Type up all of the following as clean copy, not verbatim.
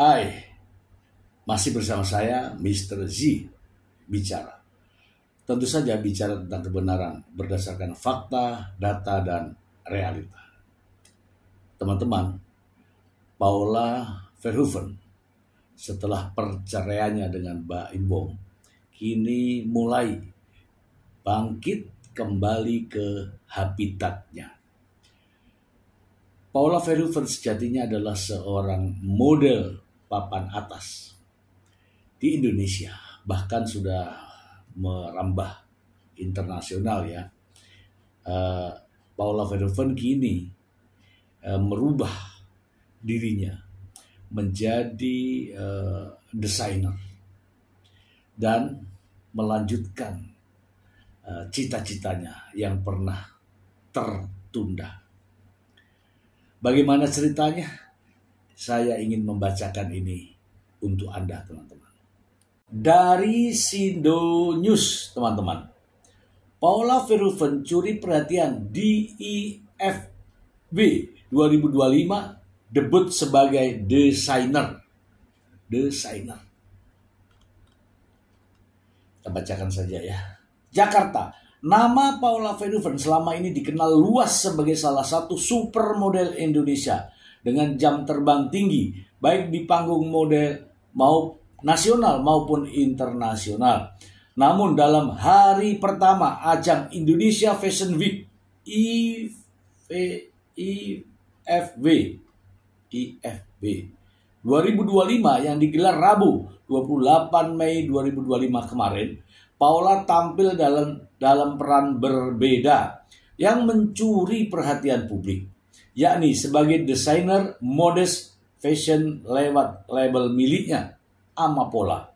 Hai, masih bersama saya Mr. Z bicara. Tentu saja bicara tentang kebenaran berdasarkan fakta, data, dan realita. Teman-teman, Paula Verhoeven setelah perceraiannya dengan Mbak Imbong kini mulai bangkit kembali ke habitatnya. Paula Verhoeven sejatinya adalah seorang model papan atas di Indonesia, bahkan sudah merambah internasional ya. Paula Verhoeven kini merubah dirinya menjadi desainer dan melanjutkan cita-citanya yang pernah tertunda. Bagaimana ceritanya? Saya ingin membacakan ini untuk Anda, teman-teman. Dari Sindo News, teman-teman. Paula Verhoeven curi perhatian di IFB 2025, debut sebagai desainer. Kita bacakan saja ya. Jakarta. Nama Paula Verhoeven selama ini dikenal luas sebagai salah satu supermodel Indonesia dengan jam terbang tinggi, baik di panggung model nasional maupun internasional. Namun dalam hari pertama ajang Indonesia Fashion Week IFB 2025 yang digelar Rabu 28 Mei 2025 kemarin, Paula tampil dalam peran berbeda yang mencuri perhatian publik, yakni sebagai desainer modest fashion lewat label miliknya, Amapola.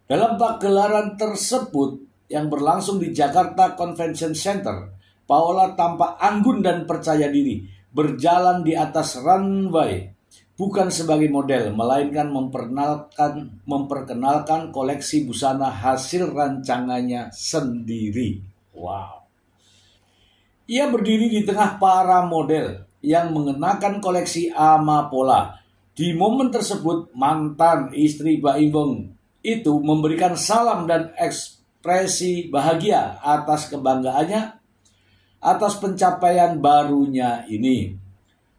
Dalam pagelaran tersebut yang berlangsung di Jakarta Convention Center, Paula tampak anggun dan percaya diri berjalan di atas runway, bukan sebagai model, melainkan memperkenalkan koleksi busana hasil rancangannya sendiri. Wow. Ia berdiri di tengah para model yang mengenakan koleksi Amapola. Di momen tersebut, mantan istri Mbak Imbong itu memberikan salam dan ekspresi bahagia atas kebanggaannya atas pencapaian barunya ini.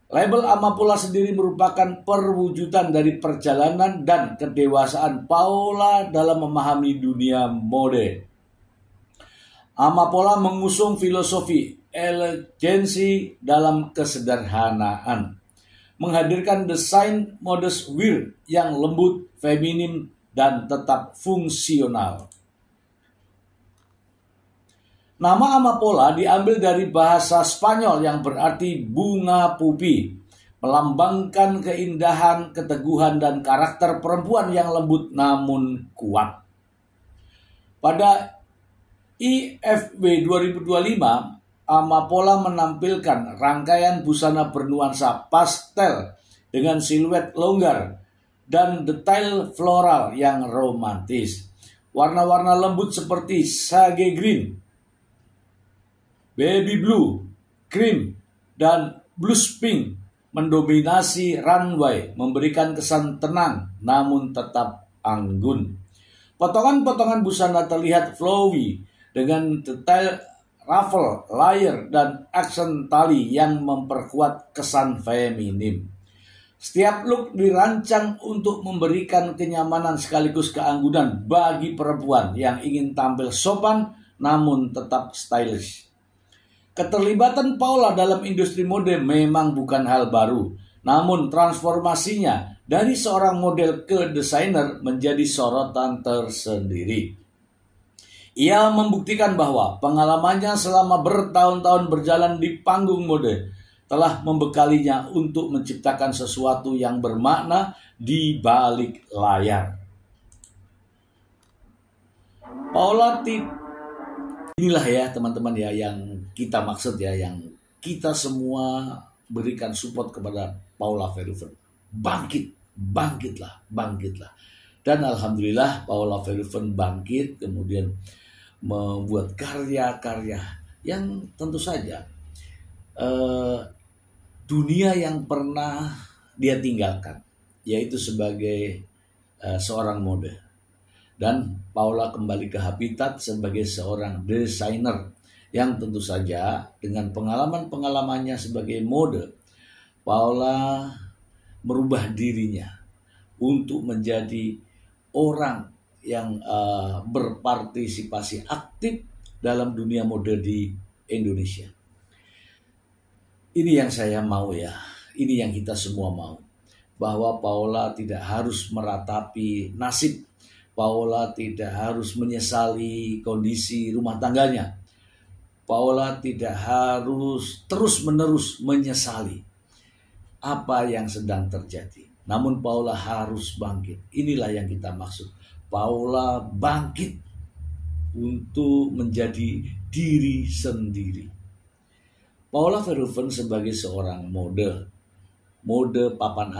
Label Amapola sendiri merupakan perwujudan dari perjalanan dan kedewasaan Paula dalam memahami dunia mode. Amapola mengusung filosofi elegansi dalam kesederhanaan, menghadirkan desain modest wear yang lembut, feminim, dan tetap fungsional. Nama Amapola diambil dari bahasa Spanyol yang berarti bunga pupi, melambangkan keindahan, keteguhan, dan karakter perempuan yang lembut namun kuat. Pada IFB 2025, Amapola menampilkan rangkaian busana bernuansa pastel dengan siluet longgar dan detail floral yang romantis. Warna-warna lembut seperti sage green, baby blue, cream, dan blush pink mendominasi runway, memberikan kesan tenang namun tetap anggun. Potongan-potongan busana terlihat flowy dengan detail ruffle, layer, dan aksen tali yang memperkuat kesan feminim. Setiap look dirancang untuk memberikan kenyamanan sekaligus keanggunan bagi perempuan yang ingin tampil sopan namun tetap stylish. Keterlibatan Paula dalam industri mode memang bukan hal baru, namun transformasinya dari seorang model ke desainer menjadi sorotan tersendiri. Ia membuktikan bahwa pengalamannya selama bertahun-tahun berjalan di panggung mode telah membekalinya untuk menciptakan sesuatu yang bermakna di balik layar. Paula inilah ya teman-teman ya yang kita maksud ya, yang kita semua berikan support kepada Paula Verhoeven. Bangkitlah. Dan alhamdulillah Paula Verhoeven bangkit, kemudian membuat karya-karya yang tentu saja dunia yang pernah dia tinggalkan, yaitu sebagai seorang mode. Dan Paula kembali ke Habitat sebagai seorang desainer yang tentu saja dengan pengalaman-pengalamannya sebagai mode, Paula merubah dirinya untuk menjadi orang yang berpartisipasi aktif dalam dunia mode di Indonesia. Ini yang saya mau ya, ini yang kita semua mau. Bahwa Paula tidak harus meratapi nasib, Paula tidak harus menyesali kondisi rumah tangganya, Paula tidak harus terus-menerus menyesali apa yang sedang terjadi. Namun Paula harus bangkit. Inilah yang kita maksud. Paula bangkit untuk menjadi diri sendiri. Paula Verhoeven sebagai seorang model model papan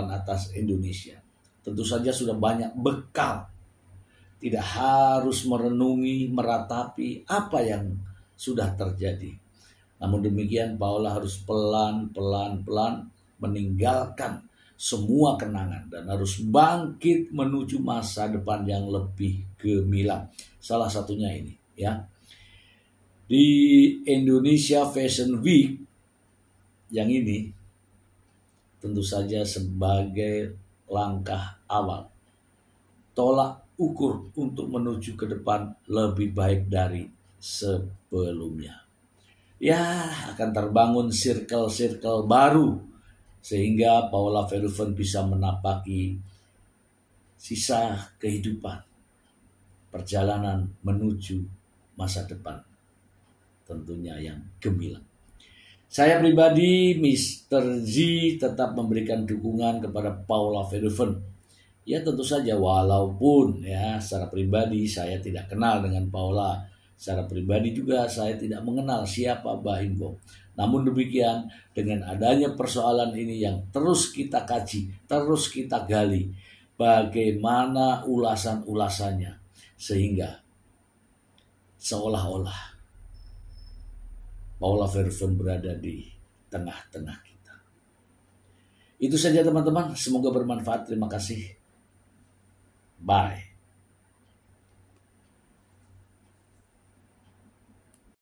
atas Indonesia. Tentu saja sudah banyak bekal. Tidak harus merenungi, meratapi apa yang sudah terjadi. Namun demikian Paula harus pelan-pelan meninggalkan semua kenangan dan harus bangkit menuju masa depan yang lebih gemilang. Salah satunya ini ya. Di Indonesia Fashion Week yang ini tentu saja sebagai langkah awal, tolak ukur untuk menuju ke depan lebih baik dari sebelumnya. Ya, akan terbangun circle-circle baru sehingga Paula Verhoeven bisa menapaki sisa kehidupan, perjalanan menuju masa depan tentunya yang gemilang. Saya pribadi, Mr. Z, tetap memberikan dukungan kepada Paula Verhoeven. Ya tentu saja walaupun ya secara pribadi saya tidak kenal dengan Paula. Secara pribadi juga saya tidak mengenal siapa Mbah Himbo. Namun demikian dengan adanya persoalan ini yang terus kita kaji, terus kita gali. Bagaimana ulasan-ulasannya sehingga seolah-olah Paula Verhoeven berada di tengah-tengah kita. Itu saja teman-teman, semoga bermanfaat. Terima kasih. Bye.